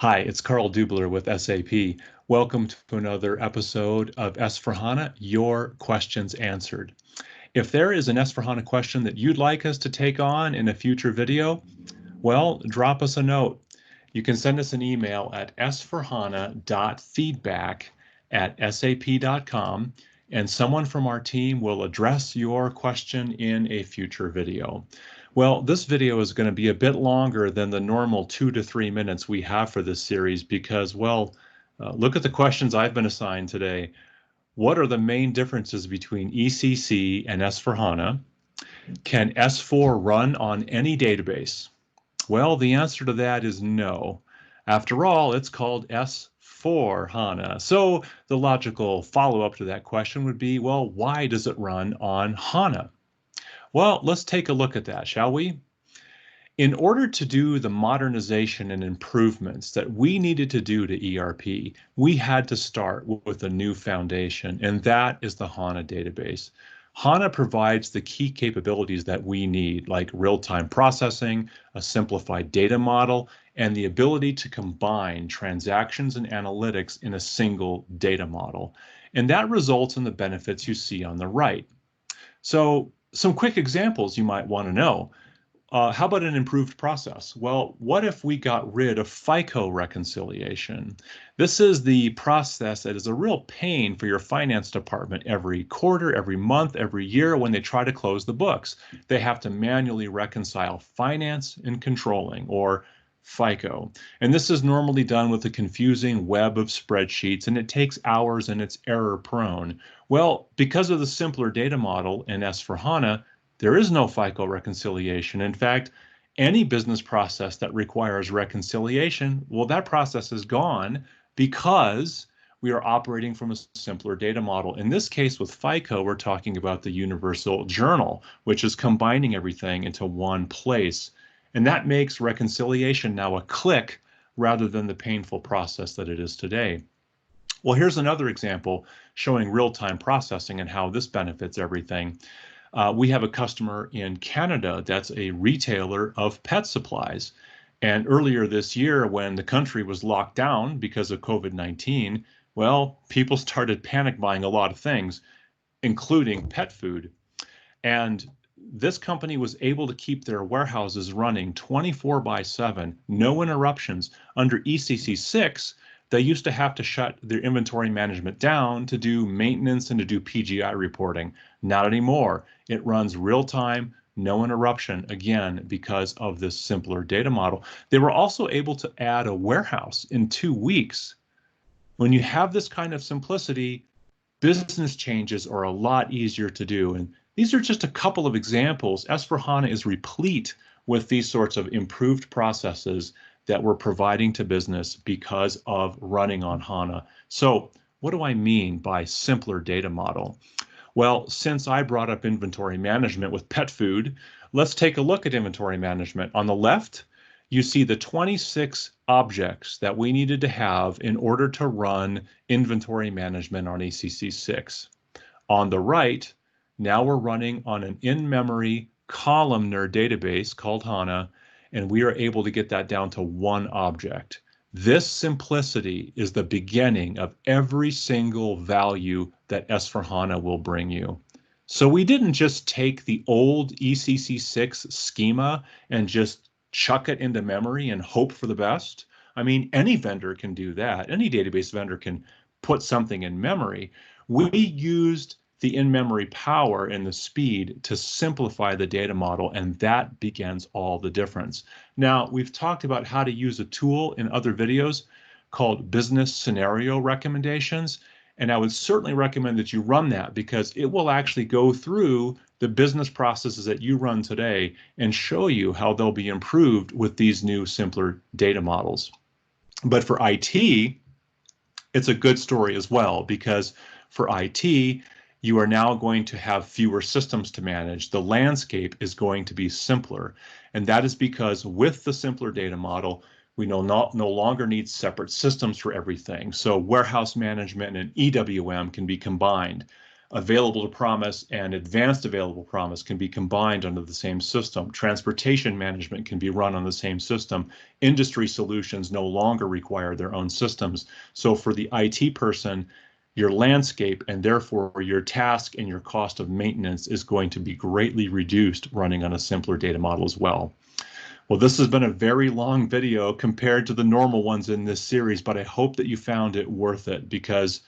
Hi, it's Carl Dubler with SAP. Welcome to another episode of S4HANA, Your Questions Answered. If there is an S4HANA question that you'd like us to take on in a future video, well, drop us a note. You can send us an email at s4hana.feedback@sap.com, and someone from our team will address your question in a future video. Well, this video is going to be a bit longer than the normal 2 to 3 minutes we have for this series because, well, look at the questions I've been assigned today. What are the main differences between ECC and S4HANA? Can S4 run on any database? Well, the answer to that is no. After all, it's called S4 HANA. So the logical follow-up to that question would be, well, why does it run on HANA? Well, let's take a look at that, shall we? In order to do the modernization and improvements that we needed to do to ERP, we had to start with a new foundation, and that is the HANA database. HANA provides the key capabilities that we need, like real-time processing, a simplified data model, and the ability to combine transactions and analytics in a single data model. And that results in the benefits you see on the right. So some quick examples you might want to know. How about an improved process? Well, what if we got rid of FICO reconciliation? This is the process that is a real pain for your finance department every quarter, every month, every year when they try to close the books. They have to manually reconcile finance and controlling, or FICO. And this is normally done with a confusing web of spreadsheets, and it takes hours and it's error prone. Well, because of the simpler data model in S4HANA, there is no FICO reconciliation. In fact, any business process that requires reconciliation, well, that process is gone because we are operating from a simpler data model. In this case, with FICO, we're talking about the universal journal, which is combining everything into one place. And that makes reconciliation now a click rather than the painful process that it is today. Well, here's another example showing real-time processing and how this benefits everything. We have a customer in Canada that's a retailer of pet supplies. And earlier this year, when the country was locked down because of COVID-19, well, people started panic buying a lot of things, including pet food. And this company was able to keep their warehouses running 24/7, no interruptions. Under ECC 6, they used to have to shut their inventory management down to do maintenance and to do PGI reporting. Not anymore. It runs real time, no interruption, again, because of this simpler data model. They were also able to add a warehouse in 2 weeks. When you have this kind of simplicity, business changes are a lot easier to do. And these are just a couple of examples. S4HANA is replete with these sorts of improved processes that we're providing to business because of running on HANA. So what do I mean by simpler data model? Well, since I brought up inventory management with pet food, let's take a look at inventory management. On the left, you see the 26 objects that we needed to have in order to run inventory management on ECC 6. On the right, now we're running on an in-memory columnar database called HANA, and we are able to get that down to one object. This simplicity is the beginning of every single value that S4HANA will bring you. So we didn't just take the old ECC 6 schema and just chuck it into memory and hope for the best. I mean, any vendor can do that. Any database vendor can put something in memory. We used the in-memory power and the speed to simplify the data model, and that begins all the difference. Now, we've talked about how to use a tool in other videos called business scenario recommendations, and I would certainly recommend that you run that because it will actually go through the business processes that you run today and show you how they'll be improved with these new, simpler data models. But for IT, it's a good story as well, because for IT, you are now going to have fewer systems to manage. The landscape is going to be simpler. And that is because with the simpler data model, we no longer need separate systems for everything. So warehouse management and EWM can be combined. Available to promise and advanced available promise can be combined under the same system. Transportation management can be run on the same system. Industry solutions no longer require their own systems. So for the IT person, your landscape and therefore your task and your cost of maintenance is going to be greatly reduced running on a simpler data model as well. Well, this has been a very long video compared to the normal ones in this series, but I hope that you found it worth it, because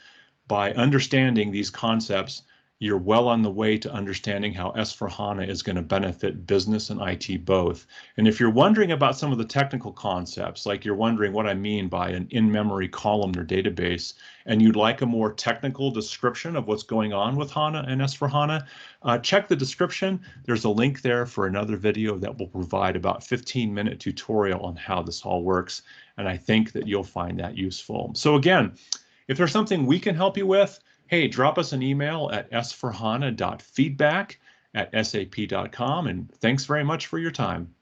by understanding these concepts, you're well on the way to understanding how S/4HANA is going to benefit business and IT both. And if you're wondering about some of the technical concepts, like you're wondering what I mean by an in-memory columnar database, and you'd like a more technical description of what's going on with HANA and S/4HANA, check the description. There's a link there for another video that will provide about 15-minute tutorial on how this all works. And I think that you'll find that useful. So again, if there's something we can help you with, hey, drop us an email at s4hana.feedback@sap.com, and thanks very much for your time.